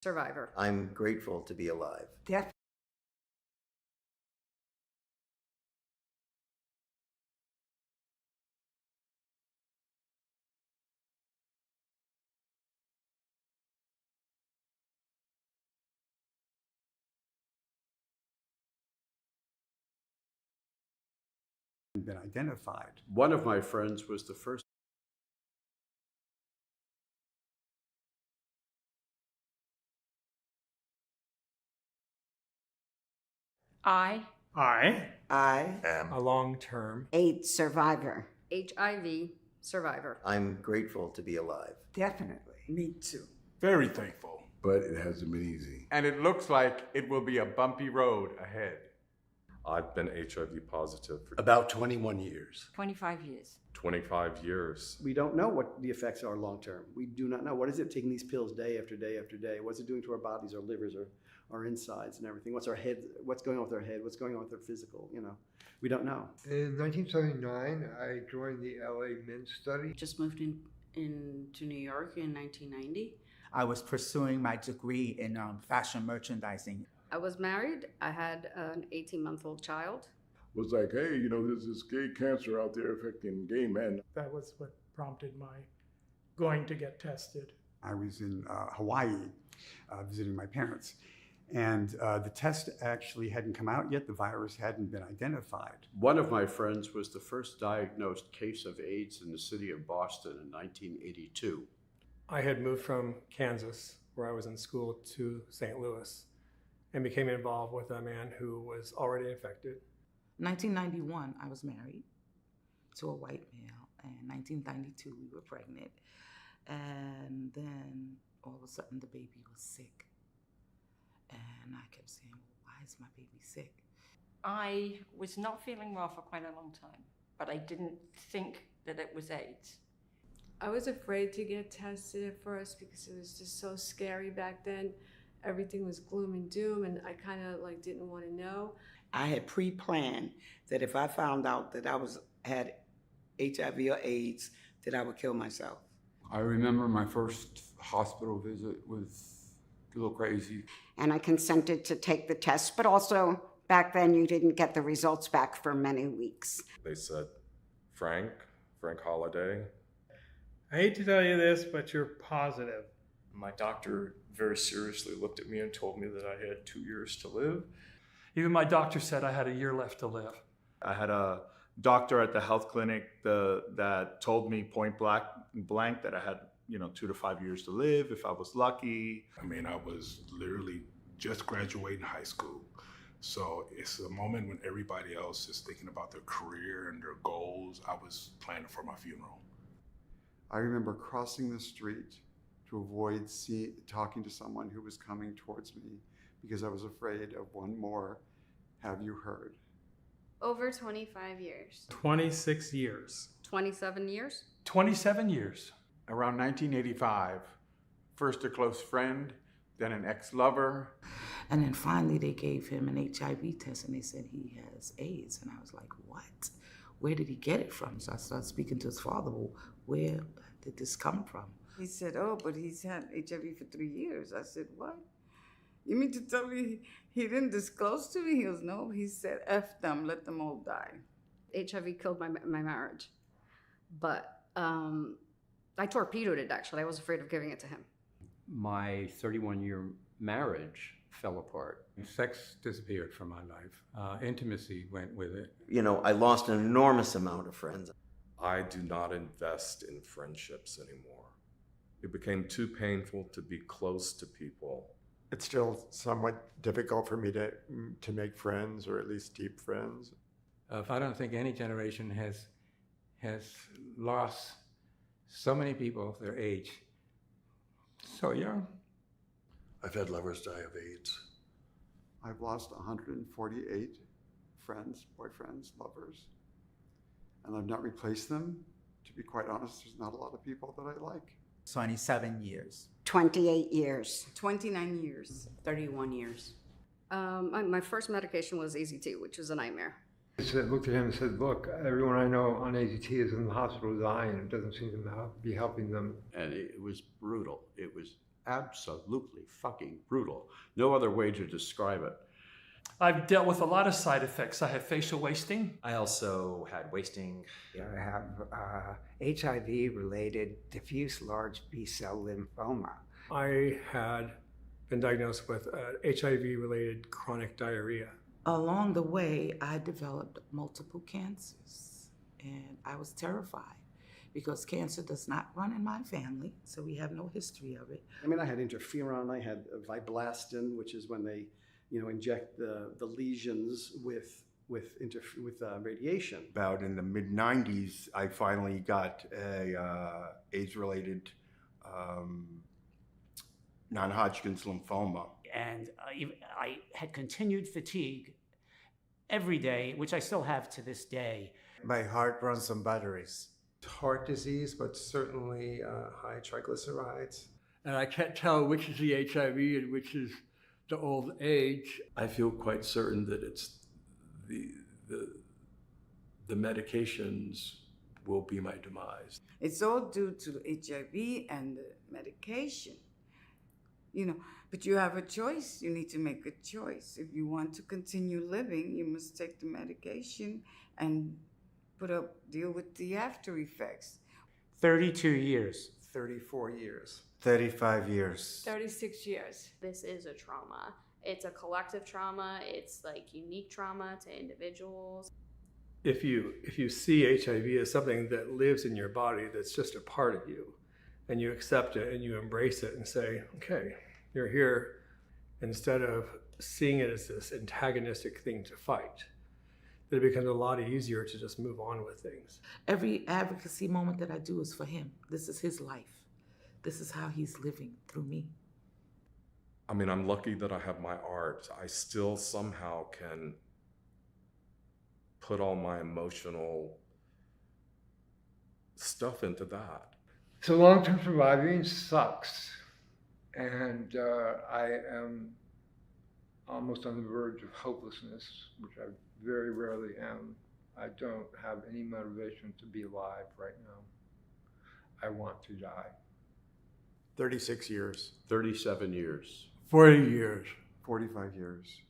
Survivor. I'm grateful to be alive. Death. Been identified. One of my friends was the first. I am A long-term AIDS survivor. HIV survivor. I'm grateful to be alive. Definitely. Me too. very thankful. But it hasn't been easy. And it looks like it will be a bumpy road ahead. I've been HIV positive for About 21 years. 25 years. 25 years. We don't know what the effects are long term. We do not know. What is it taking these pills day after day after day? What's it doing to our bodies, our livers, our insides and everything? What's our head? What's going on with our head? What's going on with our physical? We don't know. In 1979, I joined the LA Men's Study. Just moved into New York in 1990. I was pursuing my degree in fashion merchandising. I was married. I had an 18-month-old child. It was like, hey, there's this gay cancer out there affecting gay men. That was what prompted my going to get tested. I was in Hawaii visiting my parents. And the test actually hadn't come out yet. The virus hadn't been identified. One of my friends was the first diagnosed case of AIDS in the city of Boston in 1982. I had moved from Kansas, where I was in school, to St. Louis and became involved with a man who was already infected. 1991, I was married to a white male. And 1992, we were pregnant. And then all of a sudden, the baby was sick. And I kept saying, well, why is my baby sick? I was not feeling well for quite a long time, but I didn't think that it was AIDS. I was afraid to get tested at first because it was just so scary back then. Everything was gloom and doom, and I kind of didn't want to know. I had pre-planned that if I found out that I had HIV or AIDS, that I would kill myself. I remember my first hospital visit was a little crazy. And I consented to take the test, but also back then you didn't get the results back for many weeks. They said, Frank Holiday. I hate to tell you this, but you're positive. My doctor very seriously looked at me and told me that I had 2 years to live. Even my doctor said I had a year left to live. I had a doctor at the health clinic that told me point blank that I had 2 to 5 years to live if I was lucky. I mean, I was literally just graduating high school. So it's a moment when everybody else is thinking about their career and their goals. I was planning for my funeral. I remember crossing the street to avoid talking to someone who was coming towards me because I was afraid of one more "have you heard?" Over 25 years. 26 years. 27 years? 27 years. Around 1985, first a close friend, then an ex-lover. And then finally they gave him an HIV test and they said he has AIDS. And I was like, what? Where did he get it from? So I started speaking to his father. Well, where did this come from? He said, oh, but he's had HIV for 3 years. I said, what? You mean to tell me he didn't disclose to me? He goes, no. He said, F them, let them all die. HIV killed my marriage. But I torpedoed it, actually. I was afraid of giving it to him. My 31-year marriage fell apart. Sex disappeared from my life. Intimacy went with it. I lost an enormous amount of friends. I do not invest in friendships anymore. It became too painful to be close to people. It's still somewhat difficult for me to make friends, or at least deep friends. I don't think any generation has lost so many people their age so young. I've had lovers die of AIDS. I've lost 148 friends, boyfriends, lovers. And I've not replaced them. To be quite honest, there's not a lot of people that I like. 27 years. 28 years. 29 years. 31 years. My first medication was AZT, which was a nightmare. I looked at him and said, look, everyone I know on AZT is in the hospital dying. It doesn't seem to be helping them. And it was brutal. It was absolutely fucking brutal. No other way to describe it. I've dealt with a lot of side effects. I have facial wasting. I also had wasting. I have HIV-related diffuse large B-cell lymphoma. I had been diagnosed with HIV-related chronic diarrhea. Along the way, I developed multiple cancers, and I was terrified because cancer does not run in my family, so we have no history of it. I mean, I had interferon, I had viblastin, which is when they, inject the lesions with radiation. About in the mid-90s, I finally got a AIDS-related non-Hodgkin's lymphoma. And I had continued fatigue every day, which I still have to this day. My heart runs on batteries. Heart disease, but certainly high triglycerides. And I can't tell which is the HIV and which is the old age. I feel quite certain that it's the medications will be my demise. It's all due to HIV and the medication. But you have a choice. You need to make a choice. If you want to continue living, you must take the medication and deal with the after effects. 32 years. 34 years. 35 years. 36 years. This is a trauma. It's a collective trauma. It's like unique trauma to individuals. If you see HIV as something that lives in your body, that's just a part of you, and you accept it and you embrace it and say, okay, you're here, instead of seeing it as this antagonistic thing to fight, that it becomes a lot easier to just move on with things. Every advocacy moment that I do is for him. This is his life. This is how he's living through me. I mean, I'm lucky that I have my art. I still somehow can put all my emotional stuff into that. So long-term surviving sucks. And I am almost on the verge of hopelessness, which I very rarely am. I don't have any motivation to be alive right now. I want to die. 36 years. 37 years. 40 years. 45 years.